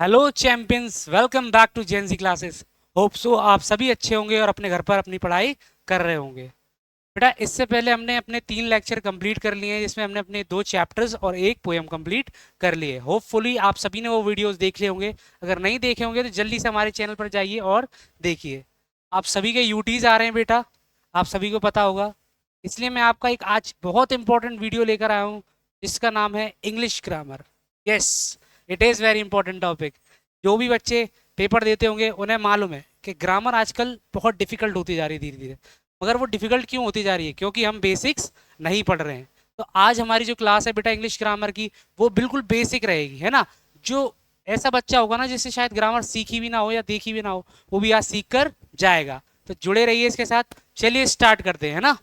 Hello champions, welcome back to JNG classes. Hope so आप सभी अच्छे होंगे और अपने घर पर अपनी पढ़ाई कर रहे होंगे। बेटा, इससे पहले हमने अपने 3 लेक्चर कंप्लीट कर लिए हैं, जिसमें हमने अपने 2 चैप्टर्स और एक पोएम कंप्लीट कर लिए। होपफुली आप सभी ने वो वीडियोस देख लिए होंगे। अगर नहीं देखे होंगे तो जल्दी से हमारे चैनल पर जाइए और देखिए। आप सभी के यूटीज आ रहे हैं बेटा, आप सभी को पता होगा। इसलिए मैं आपका एक आज बहुत इंपॉर्टेंट वीडियो लेकर आया हूँ, जिसका नाम है English grammar. Yes, it is very important topic. जो भी बच्चे पेपर देते होंगे उन्हें मालूम है कि ग्रामर आजकल बहुत डिफिकल्ट होती जा रही है धीरे धीरे। मगर वो डिफिकल्ट क्यों होती जा रही है? क्योंकि हम बेसिक्स नहीं पढ़ रहे हैं। तो आज हमारी जो क्लास है बेटा इंग्लिश ग्रामर की, वो बिल्कुल बेसिक रहेगी, है ना। जो ऐसा बच्चा होगा ना जिससे शायद ग्रामर सीखी भी ना हो या देखी भी ना हो, वो भी आज सीख कर जाएगा। तो जुड़े रहिए इसके साथ। चलिए स्टार्ट करते हैं, है ना।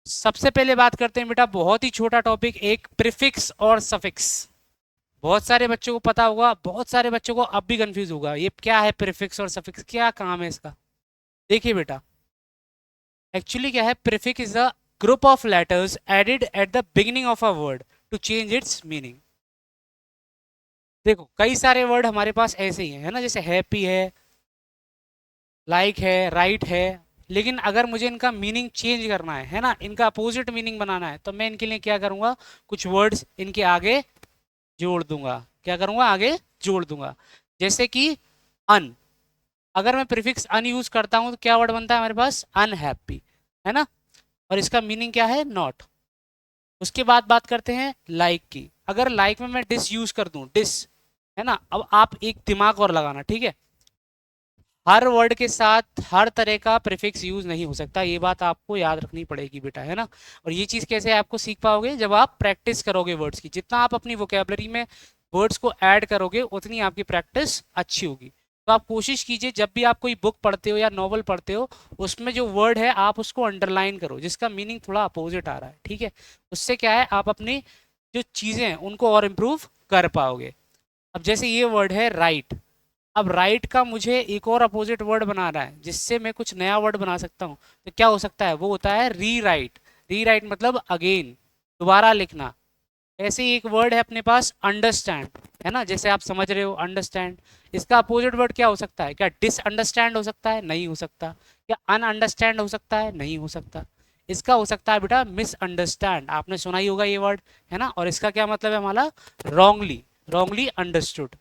सबसे पहले बात करते हैं बेटा, बहुत ही छोटा टॉपिक, एक प्रीफिक्स और सफिक्स। बहुत सारे बच्चों को पता होगा, बहुत सारे बच्चों को अब भी कंफ्यूज होगा ये क्या है प्रीफिक्स और सफिक्स, क्या काम है इसका। देखिए बेटा, एक्चुअली क्या है, prefix is a group of letters added at the beginning of a word to change its meaning. देखो, कई सारे वर्ड हमारे पास ऐसे ही हैं, है ना, जैसे हैप्पी है, लाइक है, राइट है। लेकिन अगर मुझे इनका मीनिंग चेंज करना है ना, इनका अपोजिट मीनिंग बनाना है, तो मैं इनके लिए क्या करूंगा, कुछ वर्ड्स इनके आगे जोड़ दूंगा। क्या करूंगा? आगे जोड़ दूंगा। जैसे कि अन, अगर मैं प्रीफिक्स अन यूज करता हूं तो क्या वर्ड बनता है हमारे पास? अनहैप्पी, है ना। और इसका मीनिंग क्या है? नॉट। उसके बाद बात करते हैं लाइक की। अगर लाइक में मैं डिस यूज कर दूं, डिस, है ना। अब आप एक दिमाग और लगाना, ठीक है। हर वर्ड के साथ हर तरह का प्रीफिक्स यूज नहीं हो सकता, ये बात आपको याद रखनी पड़ेगी बेटा, है ना। और ये चीज कैसे आपको सीख पाओगे? जब आप प्रैक्टिस करोगे वर्ड्स की। जितना आप अपनी वोकेबलरी में वर्ड्स को ऐड करोगे, उतनी आपकी प्रैक्टिस अच्छी होगी। तो आप कोशिश कीजिए, जब भी आप कोई बुक पढ़ते हो या नॉवल पढ़ते हो, उसमें जो वर्ड है आप उसको अंडरलाइन करो जिसका मीनिंग थोड़ा अपोजिट आ रहा है, ठीक है। उससे क्या है, आप अपनी जो चीजें हैं उनको और इम्प्रूव कर पाओगे। अब जैसे ये वर्ड है राइट, अब राइट का मुझे एक और अपोजिट वर्ड बनाना है जिससे मैं कुछ नया वर्ड बना सकता हूँ। तो क्या हो सकता है? वो होता है री राइट। री राइट मतलब अगेन, दोबारा लिखना। ऐसे ही एक वर्ड है अपने पास अंडरस्टैंड, है ना, जैसे आप समझ रहे हो अंडरस्टैंड। इसका अपोजिट वर्ड क्या हो सकता है? क्या डिसअंडरस्टैंड हो सकता है? नहीं हो सकता। क्या अनअंडरस्टैंड हो सकता है? नहीं हो सकता। इसका हो सकता है बेटा मिसअंडरस्टैंड, आपने सुना ही होगा ये वर्ड, है ना। और इसका क्या मतलब है हमारा? Wrongly, wrongly understood.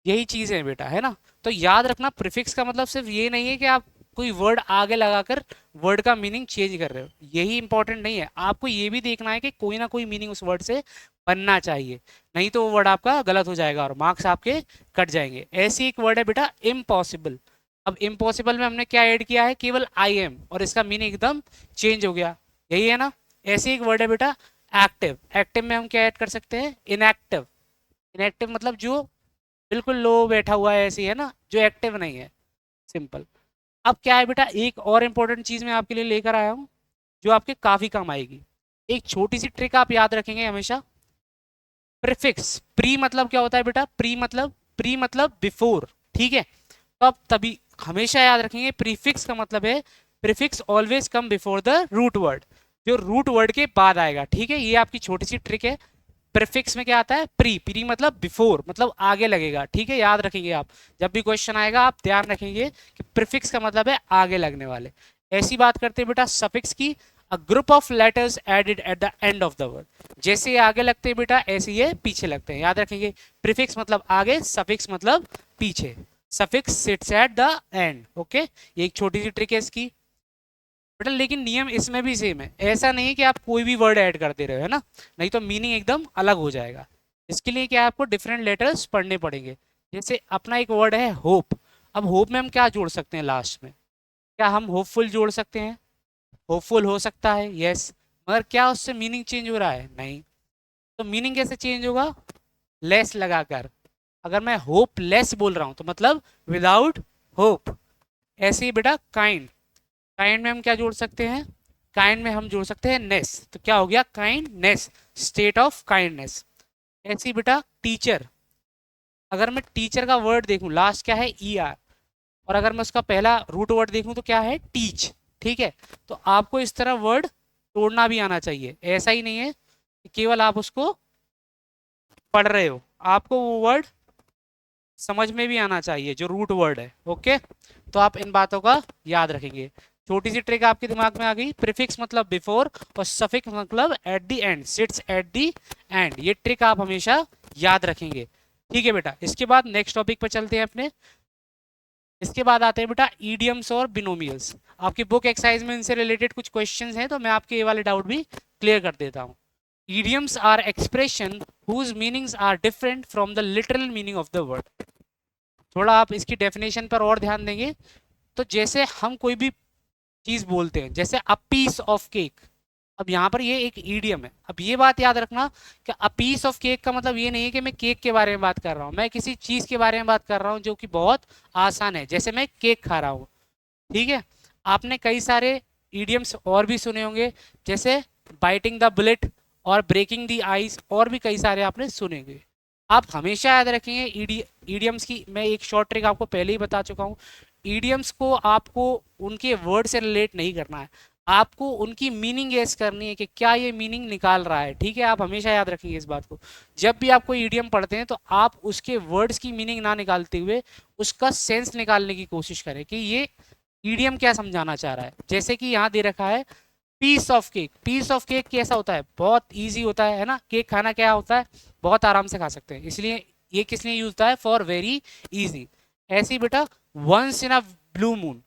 यही चीज है बेटा, है ना। तो याद रखना, प्रीफिक्स का मतलब सिर्फ ये नहीं है कि आप कोई वर्ड आगे लगाकर वर्ड का मीनिंग चेंज कर रहे हो, यही इंपॉर्टेंट नहीं है। आपको ये भी देखना है कि कोई ना कोई मीनिंग उस वर्ड से बनना चाहिए, नहीं तो वो वर्ड आपका गलत हो जाएगा और मार्क्स आपके कट जाएंगे। ऐसी एक वर्ड है बेटा इम्पॉसिबल। अब इम्पॉसिबल में हमने क्या ऐड किया है? केवल आई एम, और इसका मीनिंग एकदम चेंज हो गया। यही है ना। ऐसी एक वर्ड है बेटा एक्टिव। एक्टिव में हम क्या ऐड कर सकते हैं? इनएक्टिव। इनएक्टिव मतलब जो बिल्कुल लो बैठा हुआ है, ऐसी है ना, जो एक्टिव नहीं है, सिंपल। अब क्या है बेटा, एक और इंपॉर्टेंट चीज मैं आपके लिए लेकर आया हूँ जो आपके काफी काम आएगी। एक छोटी सी ट्रिक आप याद रखेंगे हमेशा। प्रीफिक्स, प्री मतलब क्या होता है बेटा? प्री मतलब बिफोर, ठीक है। तो अब तभी हमेशा याद रखेंगे, प्रीफिक्स का मतलब है prefix always come before the root word, जो रूट वर्ड के बाद आएगा, ठीक है। ये आपकी छोटी सी ट्रिक है। प्रीफिक्स में क्या आता है? प्री, प्री मतलब बिफोर, मतलब आगे लगेगा, ठीक है। याद रखेंगे आप, जब भी क्वेश्चन आएगा आप ध्यान रखेंगे कि प्रीफिक्स का मतलब है आगे लगने वाले। ऐसी बात करते हैं बेटा सफिक्स की। A group of letters added at the end of the word. जैसे ये आगे लगते हैं बेटा, ऐसे ये पीछे लगते हैं, याद रखेंगे। प्रीफिक्स मतलब आगे, सफिक्स मतलब पीछे। Suffix seats eight the and, okay. ये एक छोटी सी ट्रिक है इसकी बेटा। लेकिन नियम इसमें भी सेम है, ऐसा नहीं है कि आप कोई भी वर्ड ऐड करते रहे, है ना, नहीं तो मीनिंग एकदम अलग हो जाएगा। इसके लिए क्या है, आपको डिफरेंट लेटर्स पढ़ने पड़ेंगे। जैसे अपना एक वर्ड है होप। अब होप में हम क्या जोड़ सकते हैं लास्ट में? क्या हम होपफुल जोड़ सकते हैं? होपफुल हो सकता है, यस। मगर क्या उससे मीनिंग चेंज हो रहा है? नहीं। तो मीनिंग कैसे चेंज होगा? लेस लगाकर। अगर मैं होपलेस बोल रहा हूं तो मतलब विदाउट होप। ऐसे ही बेटा काइंड, काइंड में हम क्या जोड़ सकते हैं? काइंड में हम जोड़ सकते हैं नेस, तो क्या हो गया? Kindness, state of kindness. ऐसे ही बेटा टीचर, अगर मैं टीचर का वर्ड देखूं लास्ट क्या है? ई आर, और अगर मैं उसका पहला रूट वर्ड देखूं तो क्या है? टीच, ठीक है। तो आपको इस तरह वर्ड तोड़ना भी आना चाहिए, ऐसा ही नहीं है कि केवल आप उसको पढ़ रहे हो, आपको वो वर्ड समझ में भी आना चाहिए जो रूट वर्ड है। ओके, तो आप इन बातों का याद रखेंगे। छोटी सी ट्रिक आपके दिमाग में आ गई। प्रीफिक्स मतलब बिफोर और सफिक्स मतलब eight the and, seats eight the and. ये ट्रिक आप हमेशा याद रखेंगे। ठीक है बेटा, इसके बाद नेक्स्ट टॉपिक पर चलते हैं अपने। इसके बाद आते हैं बेटा ईडियम्स और बिनोमियल्स। आपकी बुक एक्सरसाइज में इनसे रिलेटेड कुछ क्वेश्चंस हैं, तो मैं आपके ये वाले डाउट भी क्लियर कर देता हूँ। Idioms are expression whose meanings are different from the literal meaning of the word। थोड़ा आप इसकी डेफिनेशन पर और ध्यान देंगे तो जैसे हम कोई भी चीज बोलते हैं, जैसे अ पीस ऑफ केक, अब यहाँ पर ये एक ईडियम है। अब ये बात याद रखना कि अ पीस ऑफ केक का मतलब ये नहीं है कि मैं केक के बारे में बात कर रहा हूँ, मैं किसी चीज के बारे में बात कर रहा हूँ जो कि बहुत आसान है, जैसे मैं केक खा रहा हूँ। ठीक है, आपने कई सारे ईडियम्स और भी सुने होंगे, जैसे बाइटिंग द बुलेट और ब्रेकिंग द आइस, और भी कई सारे आपने सुने होंगे। आप हमेशा याद रखेंगे ईडियम्स की मैं एक शॉर्ट ट्रिक आपको पहले ही बता चुका हूँ। ईडियम्स को आपको उनके वर्ड से रिलेट नहीं करना है, आपको उनकी मीनिंग गेस करनी है कि क्या ये मीनिंग निकाल रहा है। ठीक है, आप हमेशा याद रखेंगे इस बात को। जब भी आप कोई ईडियम पढ़ते हैं तो आप उसके वर्ड्स की मीनिंग ना निकालते हुए उसका सेंस निकालने की कोशिश करें कि ये ईडियम क्या समझाना चाह रहा है। जैसे कि यहाँ दे रखा है piece of cake. Piece of cake कैसा होता है, बहुत इजी होता है ना। केक खाना क्या होता है, बहुत आराम से खा सकते हैं, इसलिए ये किस लिए यूज होता है, फॉर वेरी इजी। ऐसे ही बेटा once in a blue moon,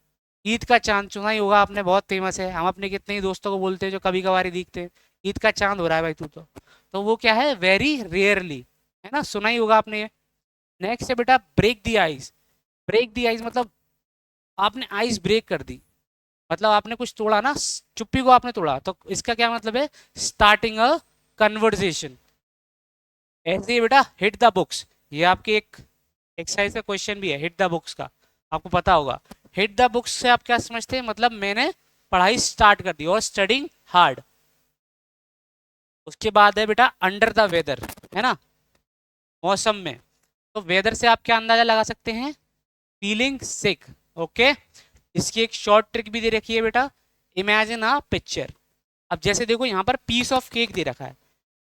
Eid का चांद, सुना ही होगा आपने, बहुत फेमस है। हम अपने कितने ही दोस्तों को बोलते हैं जो कभी कभार ही दिखते हैं, ईद का चांद हो रहा है भाई तू तो वो क्या है, वेरी रेयरली, है ना, सुना ही होगा आपने ये। नेक्स्ट है बेटा break the ice. Break the ice मतलब आपने आइस ब्रेक कर दी, मतलब आपने कुछ तोड़ा ना, चुप्पी को आपने तोड़ा, तो इसका क्या मतलब है, स्टार्टिंग अ कन्वर्सेशन। ऐसे ही बेटा हिट द बुक्स, ये आपके एक एक्सरसाइज का क्वेश्चन भी है, हिट द बुक्स का, आपको पता होगा। हिट द बुक्स से आप क्या समझते हैं, मतलब मैंने पढ़ाई स्टार्ट कर दी और स्टडिंग हार्ड। उसके बाद है बेटा अंडर द वेदर, है ना, मौसम में। तो वेदर से आप क्या अंदाजा लगा सकते हैं, फीलिंग सिक। ओके, इसकी एक शॉर्ट ट्रिक भी दे रखी है बेटा, इमेजिन अ पिक्चर। अब जैसे देखो यहाँ पर पीस ऑफ केक दे रखा है,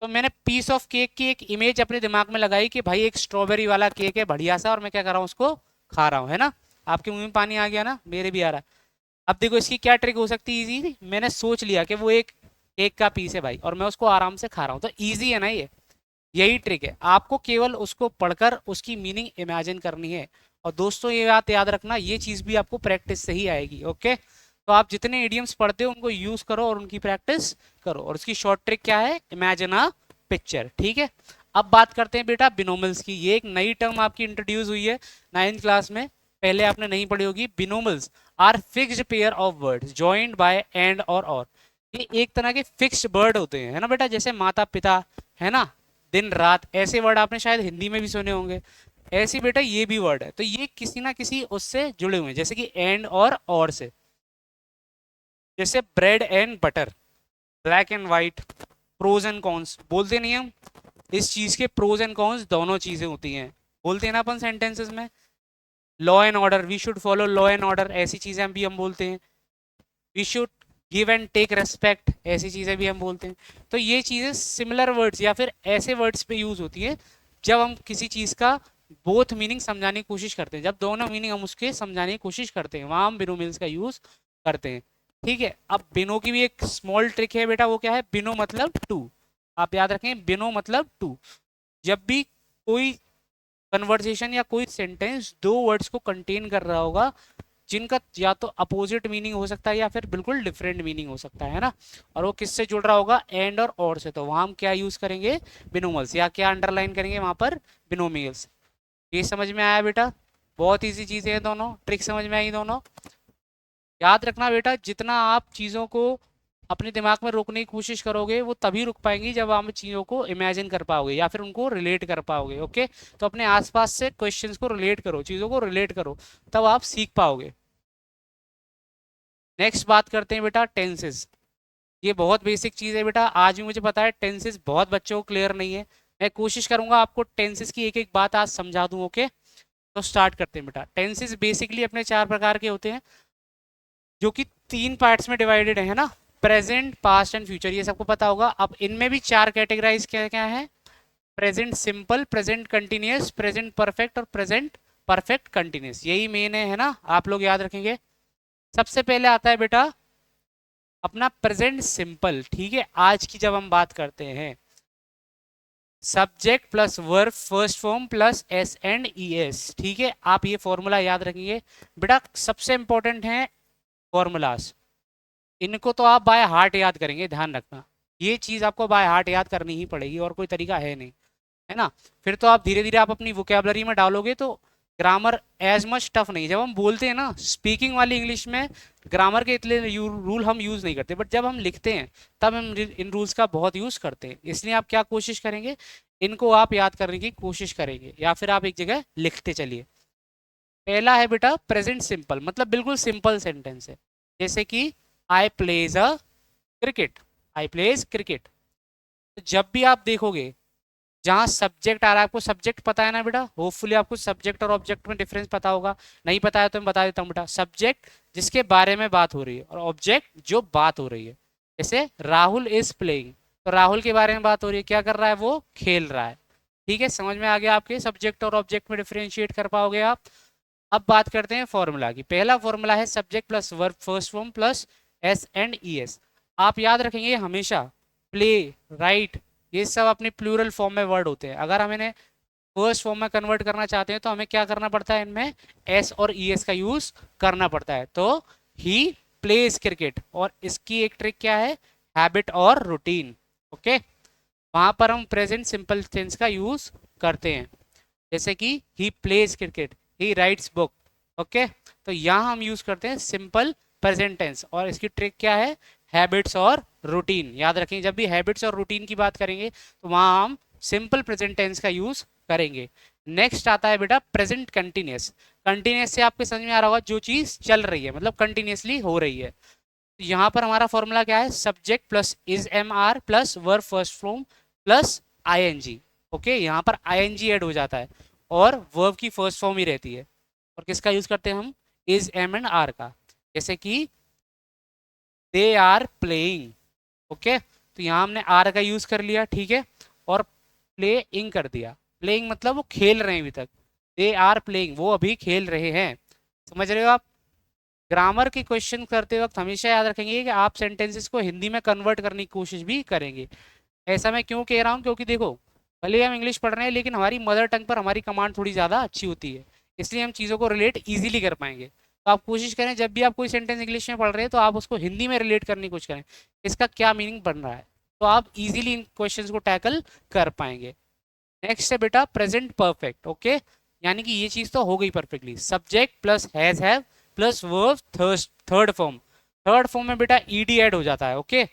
तो मैंने पीस ऑफ केक की एक इमेज अपने दिमाग में लगाई कि भाई एक स्ट्रॉबेरी वाला केक है बढ़िया सा, और मैं क्या कर रहा हूँ, उसको खा रहा हूँ, है ना। आपके मुंह में पानी आ गया ना, मेरे भी आ रहा है। अब देखो इसकी क्या ट्रिक हो सकती है, इजी। मैंने सोच लिया कि वो एक केक का पीस है भाई, और मैं उसको आराम से खा रहा हूँ, तो ईजी है ना ये। यही ट्रिक है, आपको केवल उसको पढ़कर उसकी मीनिंग इमेजिन करनी है। और दोस्तों ये बात याद रखना, ये चीज भी आपको प्रैक्टिस से ही आएगी। ओके, तो आप जितने इडियम्स पढ़ते हो उनको यूज करो और उनकी प्रैक्टिस करो। और उसकी शॉर्ट ट्रिक क्या है, इमेजिन अ पिक्चर। ठीक है, अब बात करते हैं बेटा बिनोमल्स की। ये एक नई टर्म आपकी इंट्रोड्यूस हुई है 9th क्लास में, पहले आपने नहीं पढ़ी होगी। Binomials are fixed pair of words joined by and और। ये एक तरह के फिक्स्ड वर्ड होते हैं, है ना बेटा, जैसे माता पिता, है ना, दिन रात, ऐसे वर्ड आपने शायद हिंदी में भी सुने होंगे। ऐसे बेटा ये भी वर्ड है, तो ये किसी ना किसी उससे जुड़े हुए हैं, जैसे कि एंड और से। जैसे bread and butter, black and white, pros and cons, बोलते नहीं हम, इस चीज के प्रोज एंड कॉन्स दोनों चीजें होती हैं, बोलते हैं ना अपन सेंटेंसेस में। Law and order, we should follow law and order, ऐसी चीजें हम भी हम बोलते हैं। We should give and take respect, ऐसी चीजें भी हम बोलते हैं। तो ये चीजें सिमिलर वर्ड्स या फिर ऐसे वर्ड्स पे यूज होती है जब हम किसी चीज का बोथ मीनिंग समझाने की कोशिश करते हैं, जब दोनों मीनिंग हम उसके समझाने की कोशिश करते हैं, वहां हम बिनोमियल्स का यूज करते हैं। ठीक है, अब बिनो की भी एक स्मॉल ट्रिक है बेटा, वो क्या है, बिनो मतलब टू। आप याद रखें, बिनो मतलब टू। जब भी कोई कन्वर्सेशन या कोई सेंटेंस दो वर्ड्स को कंटेन कर रहा होगा जिनका या तो अपोजिट मीनिंग हो सकता है या फिर बिल्कुल डिफरेंट मीनिंग हो सकता है ना, और वो किससे जुड़ रहा होगा, एंड और से, तो वहां हम क्या यूज करेंगे, बिनोमल्स, या क्या अंडरलाइन करेंगे वहां पर, बिनोमियल्स। ये समझ में आया बेटा, बहुत इजी चीजें हैं दोनों, ट्रिक समझ में आई दोनों। याद रखना बेटा, जितना आप चीजों को अपने दिमाग में रोकने की कोशिश करोगे वो तभी रुक पाएंगी जब आप चीजों को इमेजिन कर पाओगे या फिर उनको रिलेट कर पाओगे। ओके, तो अपने आसपास से क्वेश्चंस को रिलेट करो, चीजों को रिलेट करो, तब आप सीख पाओगे। नेक्स्ट बात करते हैं बेटा टेंसेस। ये बहुत बेसिक चीज है बेटा, आज भी मुझे पता है टेंसेस बहुत बच्चों को क्लियर नहीं है। मैं कोशिश करूंगा आपको टेंसेस की एक एक बात आज समझा दूं। ओके, तो स्टार्ट करते हैं बेटा। टेंसेस बेसिकली अपने चार प्रकार के होते हैं, जो कि तीन पार्ट्स में डिवाइडेड है ना, प्रेजेंट, पास्ट एंड फ्यूचर, ये सबको पता होगा। अब इनमें भी चार कैटेगराइज क्या क्या है, present simple, present continuous, present perfect और प्रेजेंट परफेक्ट कंटिन्यूस, यही मेन है ना, आप लोग याद रखेंगे। सबसे पहले आता है बेटा अपना प्रेजेंट सिंपल, ठीक है। आज की जब हम बात करते हैं, subject plus verb first form plus S and E S, ठीक है। आप ये फॉर्मूला याद रखेंगे बेटा, सबसे इंपॉर्टेंट है फॉर्मूलाज, इनको तो आप बाय हार्ट याद करेंगे, ध्यान रखना। ये चीज आपको बाय हार्ट याद करनी ही पड़ेगी, और कोई तरीका है नहीं, है ना। फिर तो आप धीरे धीरे आप अपनी वोकेबलरी में डालोगे तो ग्रामर एज मच टफ नहीं। जब हम बोलते हैं ना स्पीकिंग वाली इंग्लिश में, ग्रामर के इतने रूल हम यूज नहीं करते, बट जब हम लिखते हैं तब हम इन रूल्स का बहुत यूज करते हैं। इसलिए आप क्या कोशिश करेंगे, इनको आप याद करने की कोशिश करेंगे, या फिर आप एक जगह लिखते चलिए। पहला है बेटा प्रेजेंट सिंपल, मतलब बिल्कुल सिंपल सेंटेंस है, जैसे कि I plays a cricket, I plays cricket. तो जब भी आप देखोगे जहां सब्जेक्ट आ रहा है, आपको सब्जेक्ट पता है ना बेटा, होपफुली आपको सब्जेक्ट और ऑब्जेक्ट में डिफरेंस पता होगा, नहीं पता है तो मैं बता देता हूँ बेटा। सब्जेक्ट जिसके बारे में बात हो रही है, और ऑब्जेक्ट जो बात हो रही है। जैसे राहुल इज प्लेइंग, तो राहुल के बारे में बात हो रही है, क्या कर रहा है, वो खेल रहा है, ठीक है। समझ में आ गया आपके, सब्जेक्ट और ऑब्जेक्ट में डिफ्रेंशिएट कर पाओगे आप। अब बात करते हैं फॉर्मूला की। पहला फॉर्मूला है subject plus verb first form plus S and E S. आप याद रखेंगे हमेशा प्ले, राइट, ये सब अपने प्लूरल फॉर्म में वर्ड होते हैं। अगर हम इन्हें फर्स्ट फॉर्म में कन्वर्ट करना चाहते हैं तो हमें क्या करना पड़ता है, इनमें एस और ई एस का यूज करना पड़ता है। तो ही प्लेज क्रिकेट, और इसकी एक ट्रिक क्या है, हैबिट और रूटीन, ओके। वहां पर हम प्रेजेंट सिंपल टेंस का यूज करते हैं, जैसे कि he plays cricket, he rights book, okay. तो यहाँ हम यूज करते हैं सिंपल प्रेजेंट टेंस, और इसकी ट्रिक क्या है, हैबिट्स और रूटीन। याद रखेंगे जब भी हैबिट्स और रूटीन की बात करेंगे तो वहां हम सिंपल प्रेजेंट टेंस का यूज करेंगे। नेक्स्ट आता है बेटा प्रेजेंट कंटिन्यूस। कंटिन्यूस से आपके समझ में आ रहा होगा जो चीज चल रही है, मतलब कंटिन्यूसली हो रही है। तो यहाँ पर हमारा फॉर्मूला क्या है, subject plus is am are plus verb first form plus I N G, okay. यहाँ पर आई एन जी एड हो जाता है, और वर्ब की फर्स्ट फॉर्म ही रहती है। और किसका यूज करते हैं हम, इज एम एंड आर का, जैसे कि दे आर प्लेइंग, ओके। तो यहाँ हमने आर का यूज कर लिया, ठीक है, और प्लेइंग कर दिया। प्लेइंग मतलब वो खेल रहे हैं अभी तक, दे आर प्लेइंग, वो अभी खेल रहे हैं। समझ रहे हो आप। ग्रामर की क्वेश्चन करते वक्त हमेशा याद रखेंगे कि आप सेंटेंसेस को हिंदी में कन्वर्ट करने की कोशिश भी करेंगे। ऐसा मैं क्यों कह रहा हूँ, क्योंकि देखो भले हम इंग्लिश पढ़ रहे हैं लेकिन हमारी मदर टंग पर हमारी कमांड थोड़ी ज़्यादा अच्छी होती है, इसलिए हम चीज़ों को रिलेट ईजिली कर पाएंगे। तो आप कोशिश करें जब भी आप कोई सेंटेंस इंग्लिश में पढ़ रहे हैं तो आप उसको हिंदी में रिलेट करने की कोशिश करें, इसका क्या मीनिंग बन रहा है, तो आप इजीली इन क्वेश्चन को टैकल कर पाएंगे। नेक्स्ट है बेटा प्रेजेंट परफेक्ट, ओके। यानी कि ये चीज़ तो हो गई perfectly, subject plus has have plus verb third form. Third form में बेटा ईडी ऐड हो जाता है, ओके।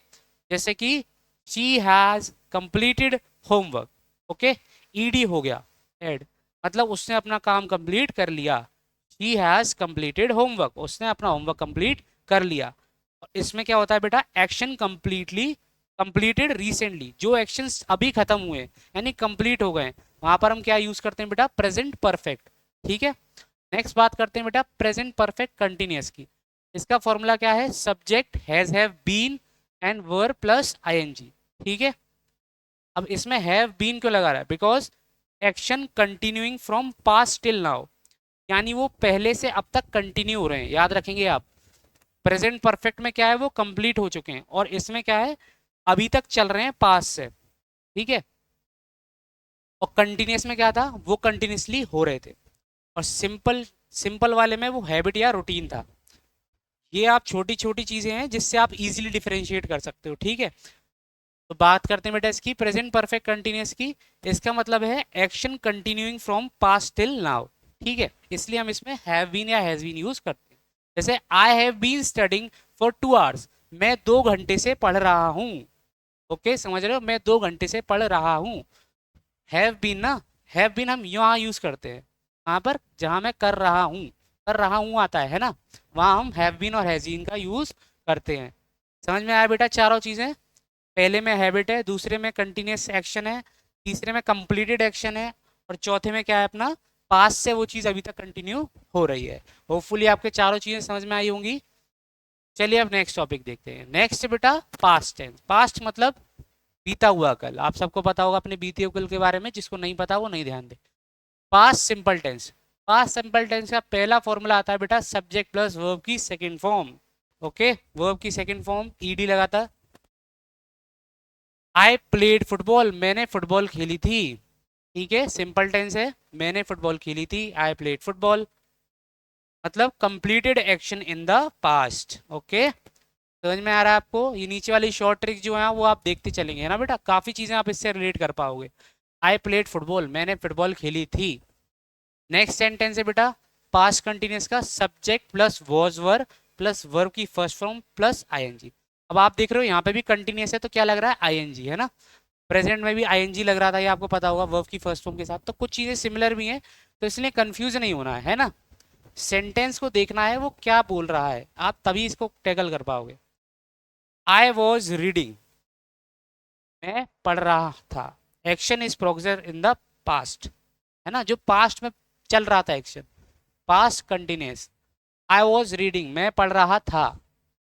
जैसे कि she has completed homework, okay, ED हो गया ऐड, मतलब उसने अपना काम कंप्लीट कर लिया। शी हैज कंप्लीटेड होमवर्क, उसने अपना होमवर्क कंप्लीट कर लिया। और इसमें क्या होता है बेटा, एक्शन कंप्लीटली कंप्लीटेड रिसेंटली, जो एक्शंस अभी खत्म हुए यानी कंप्लीट हो गए, वहां पर हम क्या यूज करते हैं बेटा, प्रेजेंट परफेक्ट, ठीक है। नेक्स्ट बात करते हैं बेटा प्रेजेंट परफेक्ट कंटिन्यूस की। इसका फॉर्मूला क्या है, subject has have been and verb plus ING, ठीक है। अब इसमें हैव बीन क्यों लगा रहा है, because action continuing from past till now, यानी वो पहले से अब तक कंटिन्यू हो रहे हैं। याद रखेंगे आप, प्रेजेंट परफेक्ट में क्या है, वो कंप्लीट हो चुके हैं, और इसमें क्या है, अभी तक चल रहे हैं पास्ट से, ठीक है। और कंटिन्यूस में क्या था, वो कंटिन्यूसली हो रहे थे। और सिंपल सिंपल वाले में वो हैबिट या रूटीन था। ये आप छोटी छोटी चीजें हैं जिससे आप इजीली डिफरेंशिएट कर सकते हो, ठीक है। तो बात करते हैं बेटा इसकी प्रेजेंट परफेक्ट कंटिन्यूस की। इसका मतलब है action continuing from past till now, ठीक है। इसलिए हम इसमें हैव बीन या हैज बीन यूज करते हैं। जैसे I have been studying for 2 hours, मैं 2 घंटे से पढ़ रहा हूँ, ओके। समझ रहे हो, मैं 2 घंटे से पढ़ रहा हूँ। हैव बीन ना, हैव बीन हम यहाँ यूज करते हैं, वहां पर जहां मैं कर रहा हूँ आता है ना, वहां हम हैव बीन और हैज बीन का यूज करते हैं। समझ में आया बेटा चारों चीजें। पहले में हैबिट है, दूसरे में कंटिन्यूस एक्शन है, तीसरे में कंप्लीटेड एक्शन है, और चौथे में क्या है अपना, पास्ट से वो चीज अभी तक कंटिन्यू हो रही है। होपफुली आपके चारों चीजें समझ में आई होंगी। चलिए अब नेक्स्ट टॉपिक देखते हैं। नेक्स्ट बेटा पास्ट टेंस। पास्ट मतलब बीता हुआ कल, आप सबको पता होगा अपने बीते हुए कल के बारे में, जिसको नहीं पता वो नहीं ध्यान दे। Past simple tense, past simple tense का पहला फॉर्मूला आता है बेटा सब्जेक्ट प्लस वर्ब की सेकंड फॉर्म। ओके, वर्ब की सेकंड फॉर्म ईडी लगाता है। आई प्लेड फुटबॉल, मैंने फुटबॉल खेली थी। ठीक है, सिंपल टेंस है, मैंने फुटबॉल खेली थी, आई प्लेड फुटबॉल, मतलब completed action in the past. Okay, समझ में आ रहा है आपको? ये नीचे वाली शॉर्ट ट्रिक जो है वो आप देखते चलेंगे, है ना बेटा, काफी चीजें आप इससे रिलेट कर पाओगे। आई प्लेड फुटबॉल, मैंने फुटबॉल खेली थी। नेक्स्ट सेंटेंस है बेटा पास्ट कंटिन्यूस का subject plus was were plus verb की फर्स्ट फॉर्म प्लस आईएनजी। अब आप देख रहे हो यहाँ पे भी कंटिन्यूस है तो क्या लग रहा है, आईएनजी, है ना। प्रेजेंट में भी आईएनजी लग रहा था, ये आपको पता होगा, वर्ब की फर्स्ट फॉर्म के साथ, तो कुछ चीजें सिमिलर भी हैं, तो इसलिए कंफ्यूज नहीं होना है ना। सेंटेंस को देखना है वो क्या बोल रहा है, आप तभी इसको टैकल कर पाओगे। आई वॉज रीडिंग, मैं पढ़ रहा था। Action is progress in the past, है ना, जो पास्ट में चल रहा था action, past continuous. I was reading, मैं पढ़ रहा था,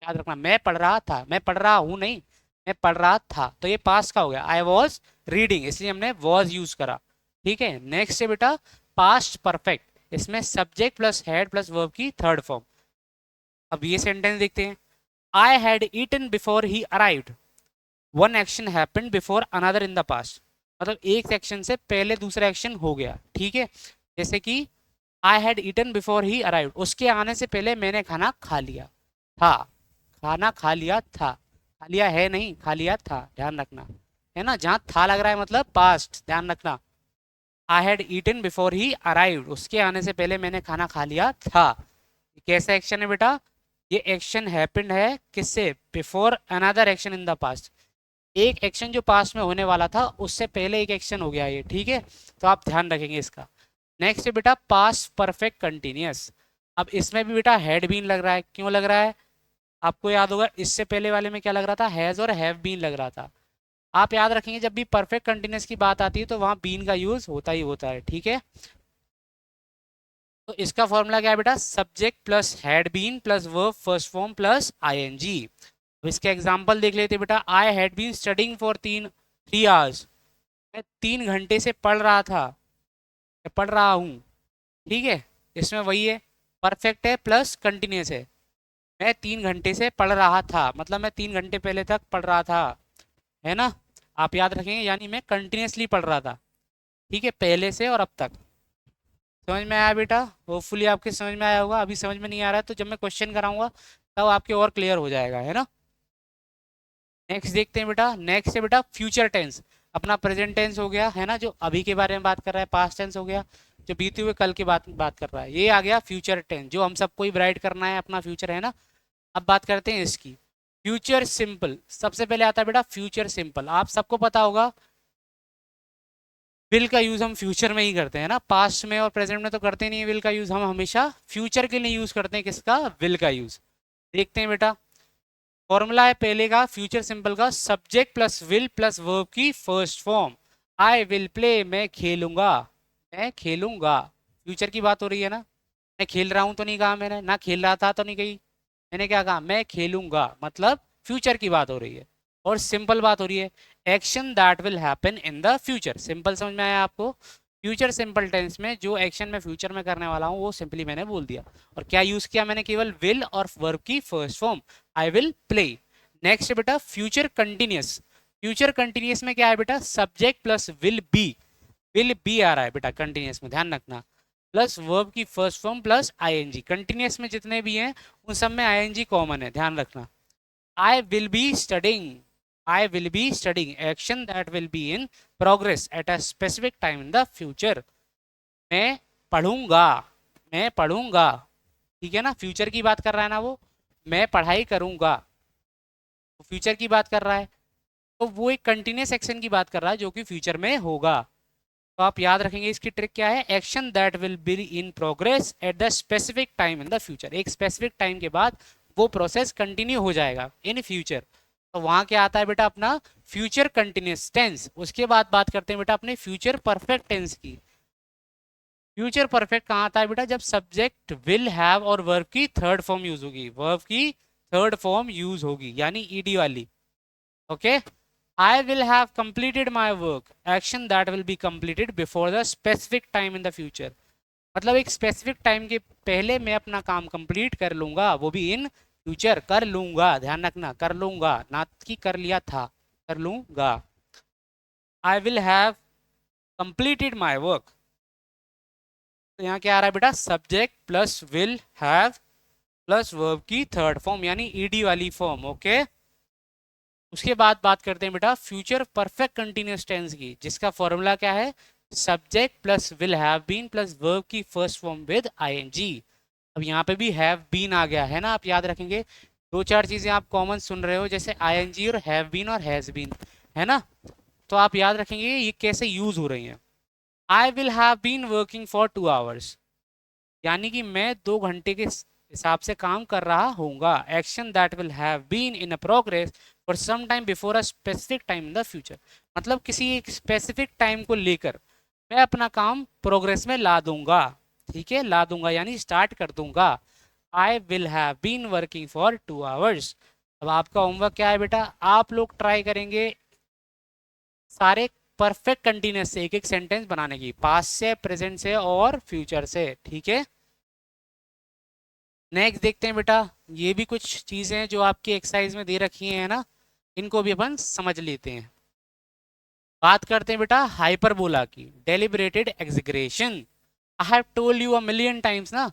याद रखना, मैं पढ़ रहा था, मैं पढ़ रहा हूं नहीं, मैं पढ़ रहा था, तो ये पास्ट का हो गया। आई वॉज रीडिंग, इसलिए हमने वॉज यूज करा। ठीक है, नेक्स्ट है बेटा पास्ट परफेक्ट, इसमें subject plus had plus verb की थर्ड फॉर्म। अब ये सेंटेंस देखते हैं। I had eaten before he arrived, one action happened before another in the past, मतलब एक एक्शन से पहले दूसरा एक्शन हो गया। ठीक है, जैसे कि I had eaten before he arrived, उसके आने से पहले मैंने खाना खा लिया था, खाना खा लिया था, खा लिया है नहीं, खा लिया था, ध्यान रखना, है ना, जहां था लग रहा है मतलब पास्ट, ध्यान रखना। I had eaten before he arrived, उसके आने से पहले मैंने खाना खा लिया था। ये कैसा एक्शन है बेटा, ये एक्शन हैपेंड है किससे, before another action in the past, एक एक्शन जो पास्ट में होने वाला था उससे पहले एक एक्शन हो गया ये। ठीक है, तो आप ध्यान रखेंगे इसका। नेक्स्ट है बेटा पास्ट परफेक्ट कंटिन्यूअस। अब इसमें भी बेटा हैड बीन लग रहा है, क्यों लग रहा है, आपको याद होगा इससे पहले वाले में क्या लग रहा था, हैज और हैव बीन लग रहा था। आप याद रखेंगे जब भी परफेक्ट कंटिन्यूअस की बात आती है तो वहां बीन का यूज होता ही होता है। ठीक है, तो इसका फॉर्मूला क्या है बेटा, subject plus had been plus verb first form plus ING. अब इसके एग्जांपल देख लेते बेटा। I had been studying for 3 hours, मैं 3 घंटे से पढ़ रहा था, मैं पढ़ रहा हूँ। ठीक है, इसमें वही है, परफेक्ट है प्लस कंटिन्यूस है, मैं 3 घंटे से पढ़ रहा था, मतलब मैं 3 घंटे पहले तक पढ़ रहा था, है ना। आप याद रखेंगे, यानी मैं कंटिन्यूसली पढ़ रहा था। ठीक है, पहले से और अब तक। समझ में आया बेटा, होपफुली आपके समझ में आया होगा। अभी समझ में नहीं आ रहा है तो जब मैं क्वेश्चन कराऊंगा तब आपके और क्लियर हो जाएगा, है ना। नेक्स्ट देखते हैं बेटा। नेक्स्ट है बेटा फ्यूचर टेंस, अपना प्रेजेंट टेंस हो गया, है ना, जो अभी के बारे में बात कर रहा है, पास्ट टेंस हो गया जो बीते हुए कल की बात कर रहा है, ये आ गया फ्यूचर टेंस, जो हम सबको ही ब्राइट करना है अपना फ्यूचर, है ना। अब बात करते हैं इसकी। फ्यूचर सिंपल, सबसे पहले आता है बेटा फ्यूचर सिंपल। आप सबको पता होगा विल का यूज हम फ्यूचर में ही करते हैं ना, पास्ट में और प्रेजेंट में तो करते नहीं है विल का यूज, हम हमेशा फ्यूचर के लिए यूज करते हैं किसका, विल का यूज। देखते हैं बेटा, फॉर्मूला है पहले का फ्यूचर सिंपल का subject plus will plus verb की first form. I will play, मैं खेलूंगा, मैं खेलूंगा, फ्यूचर की बात हो रही है ना, मैं खेल रहा हूं तो नहीं कहा मैंने, ना खेल रहा था तो नहीं कही, मैंने क्या कहा, मैं खेलूंगा, मतलब फ्यूचर की बात हो रही है और सिंपल बात हो रही है, action that will happen in the future. Simple समझ में आया आपको, फ्यूचर सिंपल टेंस में जो एक्शन मैं फ्यूचर में करने वाला हूँ वो सिंपली मैंने बोल दिया। और क्या यूज किया मैंने, केवल विल और वर्ब की first form, I will play. Next बेटा फ्यूचर कंटिन्यूस, फ्यूचर कंटिन्यूस में क्या है बेटा, सब्जेक्ट प्लस विल बी आ रहा है बेटा कंटिन्यूस में, ध्यान रखना, प्लस वर्ब की first form plus ING. Continuous में जितने भी हैं उन सब में आईएनजी कॉमन है, ध्यान रखना। I will be studying, I will be studying, action that will be in progress at a specific time in the future. मैं पढ़ूंगा, मैं पढ़ूंगा, ठीक है ना, फ्यूचर की बात कर रहा है ना वो, मैं पढ़ाई करूंगा, वो फ्यूचर की बात कर रहा है, तो वो एक कंटिन्यूस एक्शन की बात कर रहा है जो कि फ्यूचर में होगा। तो आप याद रखेंगे इसकी ट्रिक क्या है, action that will be in progress at the specific time in the future, एक स्पेसिफिक टाइम के बाद वो प्रोसेस कंटिन्यू हो जाएगा इन फ्यूचर। तो वहां क्या आता है बेटा अपना फ्यूचर कंटिन्यूस टेंस। उसके बाद बात करते हैं बेटा अपने फ्यूचर परफेक्ट टेंस की। फ्यूचर परफेक्ट कहाँ आता है बेटा, जब सब्जेक्ट विल हैव और वर्ब की थर्ड फॉर्म यूज होगी, वर्ब की थर्ड फॉर्म यूज होगी, यानी ईडी वाली। Okay, I will have completed my work, action that will be completed before the specific time in the future. मतलब एक specific time के पहले मैं अपना काम कंप्लीट कर लूंगा, वो भी इन फ्यूचर कर लूंगा, ध्यान रखना कर लूंगा, ना कि कर लिया था, कर लूंगा। आई will have completed my work, तो यहाँ क्या आ रहा है बेटा, subject plus will have plus verb की थर्ड फॉर्म यानी ईडी वाली फॉर्म। ओके, उसके बाद बात करते हैं बेटा फ्यूचर परफेक्ट कंटिन्यूअस टेंस की, जिसका फॉर्मूला क्या है, subject plus will have been plus verb की फर्स्ट फॉर्म विद आईएनजी। अब यहाँ पे भी हैव बीन आ गया है ना, आप याद रखेंगे दो चार चीजें आप कॉमन सुन रहे हो, जैसे आईएनजी और हैव बीन और हैज बीन, है ना, तो आप याद रखेंगे ये कैसे यूज हो रही हैं। I will have been working for 2 hours, यानी कि मैं 2 घंटे के हिसाब से काम कर रहा होऊंगा। Action that will have been in a progress for some time before a specific time in the future, मतलब किसी एक स्पेसिफिक टाइम को लेकर मैं अपना काम प्रोग्रेस में ला दूंगा। ठीक है, ला दूंगा यानी स्टार्ट कर दूंगा। I will have been working for 2 hours. अब आपका होमवर्क क्या है बेटा, आप लोग ट्राई करेंगे सारे परफेक्ट कंटिन्यूअस से एक एक सेंटेंस बनाने की, पास्ट से, प्रेजेंट से और फ्यूचर से। ठीक है, नेक्स्ट देखते हैं बेटा, ये भी कुछ चीजें हैं जो आपकी एक्सरसाइज में दे रखी हैं ना, इनको भी अपन समझ लेते हैं। बात करते हैं बेटा हाइपरबोला की, deliberated exaggeration. I have told you a million times ना,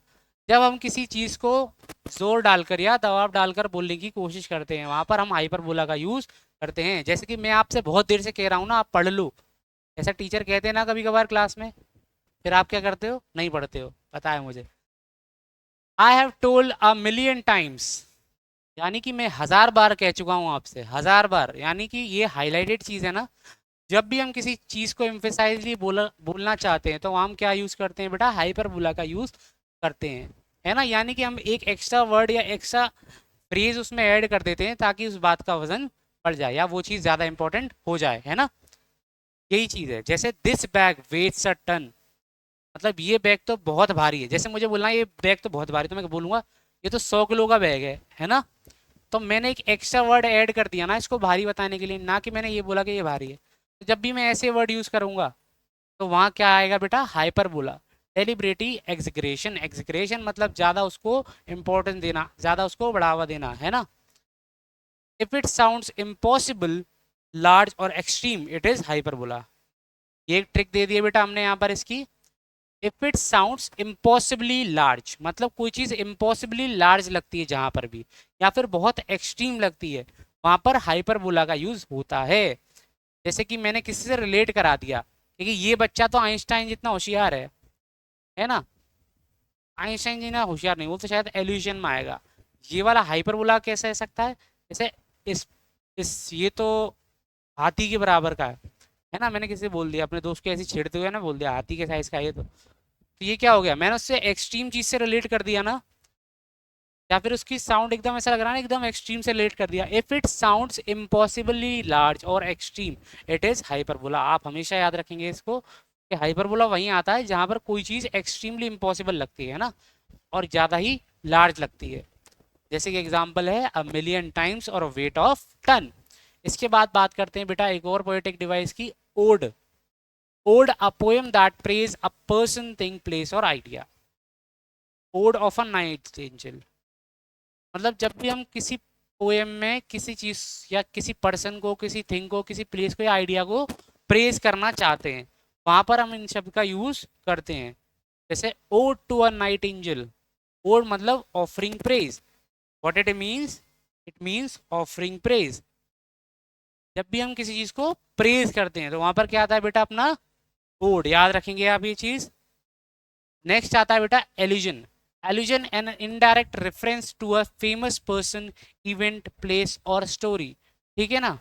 जब हम किसी चीज को जोर डालकर या दबाव डालकर बोलने की कोशिश करते हैं, वहां पर हम हाइपरबोला का यूज करते हैं। जैसे कि मैं आपसे बहुत देर से कह रहा हूँ ना, आप पढ़ लो, ऐसा टीचर कहते हैं ना कभी कभार क्लास में, फिर आप क्या करते हो, नहीं पढ़ते हो, पता है मुझे। आई have told a million times, यानी कि मैं 1000 बार कह चुका हूँ आपसे, 1000 बार, यानी कि ये हाईलाइटेड चीज है ना। जब भी हम किसी चीज को एम्फेसाइजली बोलना चाहते हैं, तो हम क्या यूज करते हैं बेटा, हाइपरबोला का यूज करते हैं, है ना, यानी कि हम एक एक्स्ट्रा वर्ड या एक्स्ट्रा फ्रेज उसमें ऐड कर देते हैं ताकि उस बात का वजन बढ़ जाए या वो चीज ज्यादा इंपॉर्टेंट हो जाए, है ना। यही चीज है, जैसे this bag weighs a ton, मतलब ये बैग तो बहुत भारी है, जैसे मुझे बोलना है ये बैग तो बहुत भारी, तो मैं बोलूंगा ये तो 100 किलो का बैग है ना। तो मैंने एक एक्स्ट्रा वर्ड ऐड कर दिया ना इसको भारी बताने के लिए, ना कि मैंने ये बोला कि ये भारी है। तो जब भी मैं ऐसे वर्ड यूज करूंगा तो वहां क्या आएगा बेटा, हाइपर बोला। डेलिब्रेटी एग्जीग्रेशन, एग्जीग्रेशन मतलब ज्यादा उसको इंपॉर्टेंस देना, ज्यादा उसको बढ़ावा देना, है ना। If it sounds impossible, large और एक्सट्रीम, इट इज हाइपरबोला। ये एक ट्रिक दे दी है बेटा हमने यहाँ पर इसकी। If it sounds impossibly large, मतलब कोई चीज इम्पॉसिबली लार्ज लगती है जहां पर भी, या फिर बहुत एक्सट्रीम लगती है, वहां पर हाइपरबोला का यूज होता है। जैसे कि मैंने किसी से रिलेट करा दिया, क्योंकि ये बच्चा तो आइंस्टाइन जितना होशियार है ना। आइंस्टाइन जितना होशियार नहीं, वो तो शायद एल्यूशन में आएगा। ये वाला हाइपरबोला कैसे हो सकता है, जैसे इस ये तो हाथी के बराबर का है ना, मैंने किसी से बोल दिया, अपने दोस्त को ऐसे छेड़ते हुए ना बोल दिया हाथी के साइज का है, तो ये क्या हो गया, मैंने उससे एक्सट्रीम चीज से रिलेट कर दिया ना, या फिर उसकी साउंड एकदम ऐसा लग रहा है ना, एकदम एक्सट्रीम से रिलेट कर दिया। If it sounds impossibly large और एक्सट्रीम, इट इज हाइपरबोला। आप हमेशा याद रखेंगे इसको कि हाइपरबोला वहीं आता है जहां पर कोई चीज एक्सट्रीमली इम्पॉसिबल लगती है ना, और ज्यादा ही लार्ज लगती है। जैसे कि एग्जाम्पल है अ मिलियन टाइम्स और वेट ऑफ टन। इसके बाद बात करते हैं बेटा एक और पोएटिक डिवाइस की, ode. Ode a poem that praise a person, thing, place और idea. Ode of a nightingale, मतलब जब भी हम किसी पोएम में किसी चीज या किसी पर्सन को, किसी थिंग को, किसी प्लेस को या आइडिया को प्रेज करना चाहते हैं, वहां पर हम इन शब्द का यूज करते हैं। जैसे ode to a nightingale, ode मतलब offering praise, what it means, it means offering praise. जब भी हम किसी चीज को प्रेज करते हैं तो वहां पर क्या आता है बेटा, अपना ओड, याद रखेंगे आप ये चीज। नेक्स्ट आता है बेटा allusion. Allusion an indirect reference to a famous person, event, place और स्टोरी। ठीक है ना,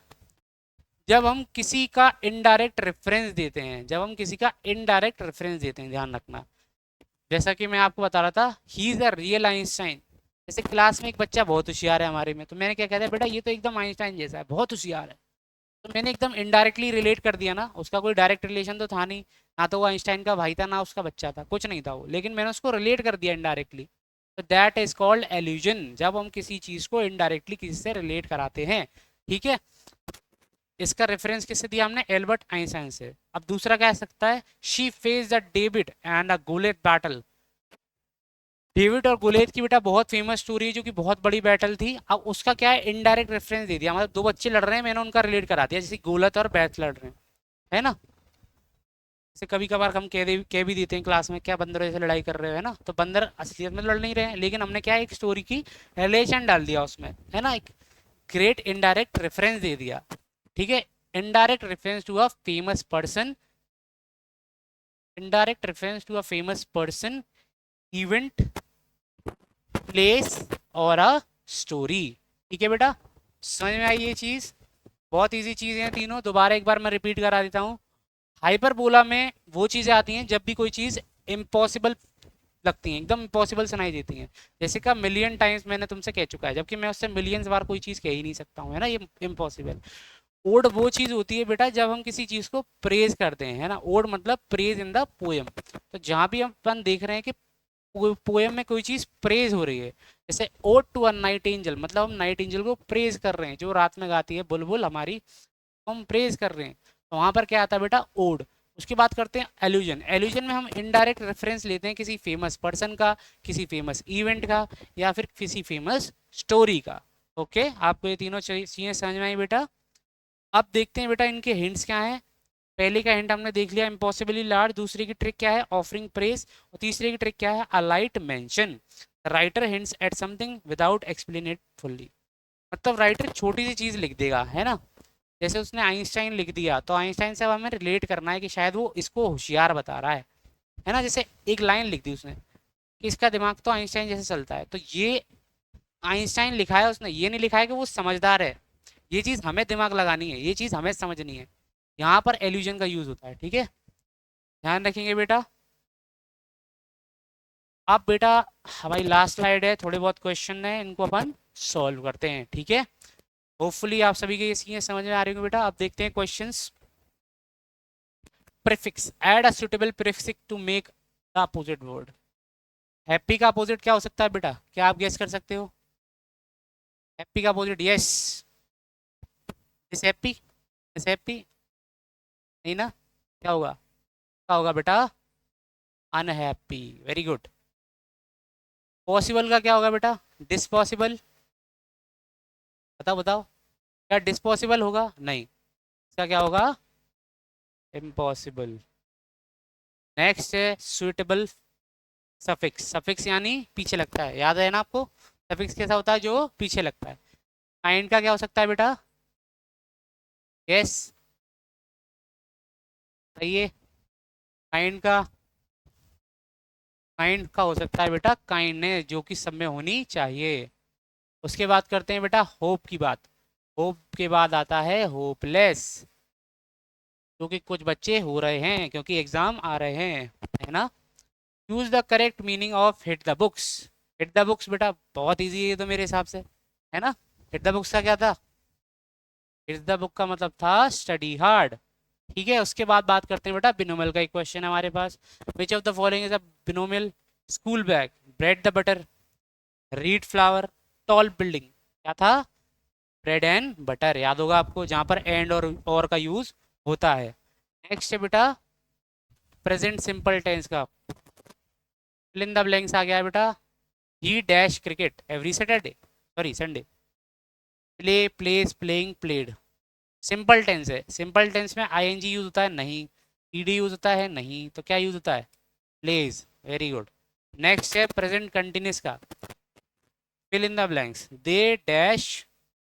जब हम किसी का इनडायरेक्ट रेफरेंस देते हैं, जब हम किसी का इनडायरेक्ट रेफरेंस देते हैं, ध्यान रखना। जैसा कि मैं आपको बता रहा था, ही इज अ रियल आइंस्टाइन। जैसे क्लास में एक बच्चा बहुत होशियार है हमारे में, तो मैंने क्या कहता है बेटा, ये तो एकदम आइंस्टाइन जैसा है, बहुत होशियार है। तो मैंने एकदम इनडायरेक्टली रिलेट कर दिया ना, उसका कोई डायरेक्ट रिलेशन तो था नहीं, ना तो वो आइंस्टाइन का भाई था ना उसका बच्चा था, कुछ नहीं था वो, लेकिन मैंने उसको रिलेट कर दिया इनडायरेक्टली। तो दैट इज कॉल्ड एल्यूजन, जब हम किसी चीज को इनडायरेक्टली किसी से रिलेट कराते हैं। ठीक है, इसका रेफरेंस किससे दिया हमने? एल्बर्ट आइंस्टाइन से। अब दूसरा क्या हो सकता है? She face the David and a Goliath battle. David और गोलियत की बेटा बहुत फेमस स्टोरी है, जो कि बहुत बड़ी बैटल थी। अब उसका क्या है? इनडायरेक्ट रेफरेंस दे दिया, मतलब दो बच्चे लड़ रहे हैं, मैंने उनका रिलेट करा दिया, जैसे गोलियत और बैत लड़ रहे हैं, है ना। जैसे कभी कभार हम कह भी देते हैं क्लास में, क्या बंदरों जैसे लड़ाई कर रहे हो, है ना, तो बंदर असलियत में लड़ नहीं रहे हैं, लेकिन हमने क्या है, एक स्टोरी की रिलेशन डाल दिया उसमें, है ना, एक ग्रेट इनडायरेक्ट रेफरेंस दे दिया। ठीक है। Indirect reference to a famous person, indirect reference to a famous person, event, place और अ स्टोरी। ठीक है बेटा, समझ में आई ये चीज? बहुत इजी चीजें हैं तीनों, दोबारा एक बार मैं रिपीट करा देता हूँ। हाइपरबोला में वो चीजें आती हैं जब भी कोई चीज इम्पॉसिबल लगती हैं, एकदम इम्पॉसिबल सुनाई देती हैं। जैसे का मिलियन टाइम्स मैंने तुमसे कह चुका है, जबकि मैं उससे मिलियंस बार कोई चीज कह ही नहीं सकता हूँ, है ना, ये इम्पॉसिबल। ओड वो चीज होती है बेटा जब हम किसी चीज को प्रेज करते हैं, है ना, ओड मतलब प्रेज इन द पोएम। तो जहां भी हम अपन देख रहे हैं कि पोएम में कोई चीज प्रेज हो रही है, जैसे ode to a nightingale, मतलब हम नाइट एंजल को प्रेज कर रहे हैं, जो रात में गाती है बुलबुल हमारी, हम प्रेज कर रहे हैं, तो वहां पर क्या आता है बेटा? ओड। उसकी बात करते हैं एल्यूजन। एल्यूजन में हम इनडायरेक्ट रेफरेंस लेते हैं किसी फेमस पर्सन का, किसी फेमस इवेंट का, या फिर किसी फेमस स्टोरी का। ओके, आपको ये तीनों चीजें समझ में आई बेटा? अब देखते हैं बेटा इनके हिंट्स क्या हैं। पहले का हिंट हमने देख लिया, इम्पॉसिबली लार्ज। दूसरे की ट्रिक क्या है? Offering praise. और तीसरे की ट्रिक क्या है? A light mention. Writer hints at something without explain it fully. मतलब राइटर छोटी सी चीज लिख देगा, है ना, जैसे उसने आइंस्टाइन लिख दिया, तो आइंस्टाइन से अब हमें रिलेट करना है कि शायद वो इसको होशियार बता रहा है ना। जैसे एक लाइन लिख दी उसने कि इसका दिमाग तो आइंस्टाइन जैसे चलता है, तो ये आइंस्टाइन लिखा है उसने, ये नहीं लिखा है कि वो समझदार है। ये चीज हमें दिमाग लगानी है, ये चीज हमें समझनी है। यहाँ पर एल्यूजन का यूज होता है, ठीक है, ध्यान रखेंगे बेटा। अब बेटा हमारी लास्ट स्लाइड है, थोड़े बहुत क्वेश्चन है, इनको अपन सॉल्व करते हैं, ठीक है। होपफुली आप सभी के ये चीजें समझ में आ रही होंगी बेटा। अब देखते हैं questions. Prefix, add a suitable prefix to make the opposite word. Happy का अपोजिट क्या हो सकता है बेटा? क्या आप गेस कर सकते हो? हैप्पी का अपोजिट, यस, इस हैप्पी, इस हैप्पी, नहीं ना, क्या होगा बेटा? Unhappy, very good. पॉसिबल का क्या होगा बेटा? डिसपॉसिबल। बताओ बताओ, क्या डिसपॉसिबल होगा? नहीं, इसका क्या होगा? इम्पॉसिबल। नेक्स्ट है सुइटेबल। सफिक्स, सफिक्स यानी पीछे लगता है, याद है ना आपको? सफिक्स कैसा होता है? जो पीछे लगता है। काइंड का क्या हो सकता है बेटा? यस, सही है। काइंड का, काइंड का हो सकता है बेटा काइंडनेस, जो कि सब में होनी चाहिए। उसके बाद करते हैं बेटा होप की बात। होप के बाद आता है होपलेस, क्योंकि कुछ बच्चे हो रहे हैं, क्योंकि एग्जाम आ रहे हैं, है ना। Use the correct meaning of hit the books. Hit the books बेटा बहुत इजी है ये तो मेरे हिसाब से, है ना। हिट द बुक्स का क्या था? हिट द बुक का मतलब था स्टडी हार्ड। ठीक है, उसके बाद बात करते हैं बेटा बिनोमियल का। एक क्वेश्चन है हमारे पास, which of the following is a binomial? School bag, bread the butter, red flower, tall building. क्या था? ब्रेड एंड बटर, याद होगा आपको, जहां पर एंड और का यूज होता है। नेक्स्ट है बेटा प्रेजेंट सिंपल टेंस का। फिल इन द ब्लैंक्स आ गया है बेटा। He dash cricket every Saturday, sorry Sunday. Play, plays, playing, played. Simple tense है, सिंपल टेंस में आईएनजी यूज होता है? नहीं। ईडी यूज होता है? नहीं। तो क्या यूज होता है? Plays, very good. नेक्स्ट है प्रेजेंट कंटिन्यूस का। Fill in the blanks, they dash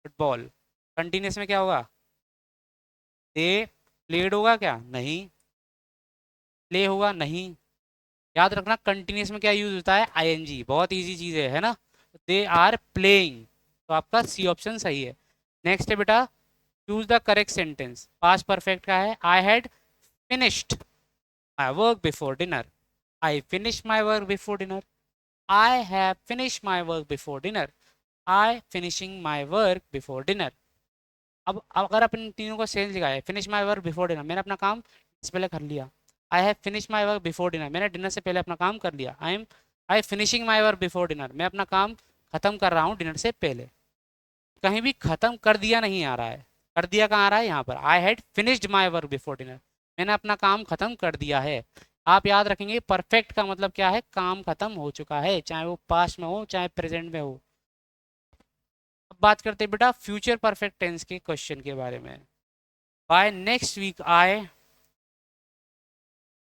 football. Continuous में क्या होगा? दे प्लेड होगा क्या? नहीं। प्ले होगा? नहीं। याद रखना कंटिन्यूस में क्या यूज होता है? आईएनजी, बहुत इजी चीज है ना। दे आर प्लेइंग, तो आपका सी ऑप्शन सही है। नेक्स्ट है बेटा choose the correct sentence. Past perfect का है, I had finished my work before dinner. I finish my work before dinner. I have finish my work before dinner. I finishing my work before dinner. अब अगर अपन तीनों को sense लिखा है, finish my work before dinner, मैंने अपना काम से पहले कर लिया। I have finish my work before dinner, मैंने डिनर से पहले अपना काम कर लिया। I finishing my work before dinner, मैं अपना काम खत्म कर रहा हूँ डिनर से पहले। कहीं भी खत्म कर दिया नहीं आ रहा है, कर दिया कहाँ आ रहा है यहाँ पर, I had finished my work before dinner, मैंने अपना काम खत्म कर दिया है। आप याद रखेंगे परफेक्ट का मतलब क्या है, काम खत्म हो चुका है, चाहे वो पास्ट में हो चाहे प्रेजेंट में हो। अब बात करते हैं बेटा फ्यूचर परफेक्ट टेंस के क्वेश्चन के बारे में। बाय नेक्स्ट वीक आई,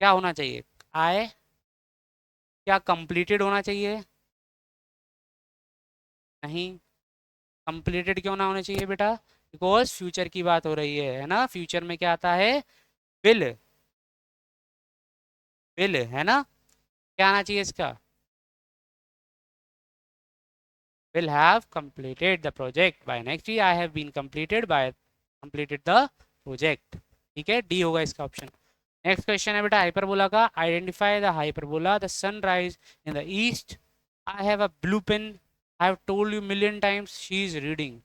क्या होना चाहिए, आई क्या कंप्लीटेड होना चाहिए, नहीं, कंप्लीटेड क्यों ना होना चाहिए बेटा, बिकॉज फ्यूचर की बात हो रही है ना, फ्यूचर में क्या आता है, विल, विल है ना, क्या आना चाहिए इसका, will have completed the project by next week, I have been completed the project। ठीक है, डी होगा इसका ऑप्शन। नेक्स्ट क्वेश्चन है बेटा हाइपरबोला का, identify the hyperbola, the sunrise in the east, I have a blue pen, I have told you million times she is reading,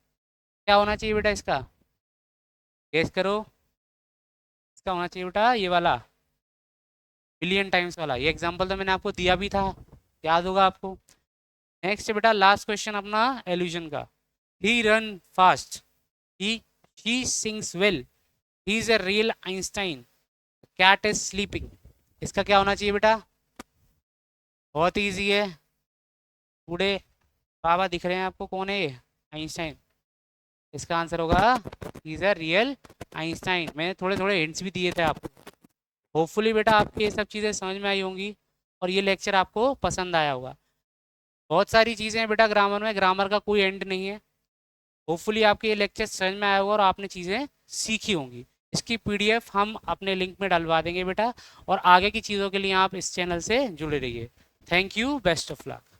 क्या होना चाहिए बेटा इसका, गेस करो, इसका होना चाहिए बेटा ये वाला, मिलियन टाइम्स वाला, ये एग्जांपल तो मैंने आपको दिया भी था, याद होगा आपको। नेक्स्ट बेटा लास्ट क्वेश्चन अपना एल्यूजन का, he run fast, he she sings well, he is a real Einstein, cat is sleeping, इसका क्या होना चाहिए बेटा, बहुत इजी है, बूढ़े बाबा दिख रहे हैं आपको, कौन है ये, आइंस्टाइन, इसका आंसर होगा ही इज अ रियल आइंस्टाइन। मैंने थोड़े थोड़े हिंट्स भी दिए थे आपको। होपफुली बेटा आपको ये सब चीज़ें समझ में आई होंगी और ये लेक्चर आपको पसंद आया होगा। बहुत सारी चीज़ें हैं बेटा ग्रामर में, ग्रामर का कोई एंड नहीं है। होपफुली आपके ये लेक्चर समझ में आया होगा और आपने चीज़ें सीखी होंगी। इसकी पीडीएफ हम अपने लिंक में डलवा देंगे बेटा, और आगे की चीज़ों के लिए आप इस चैनल से जुड़े रहिए। Thank you, best of luck.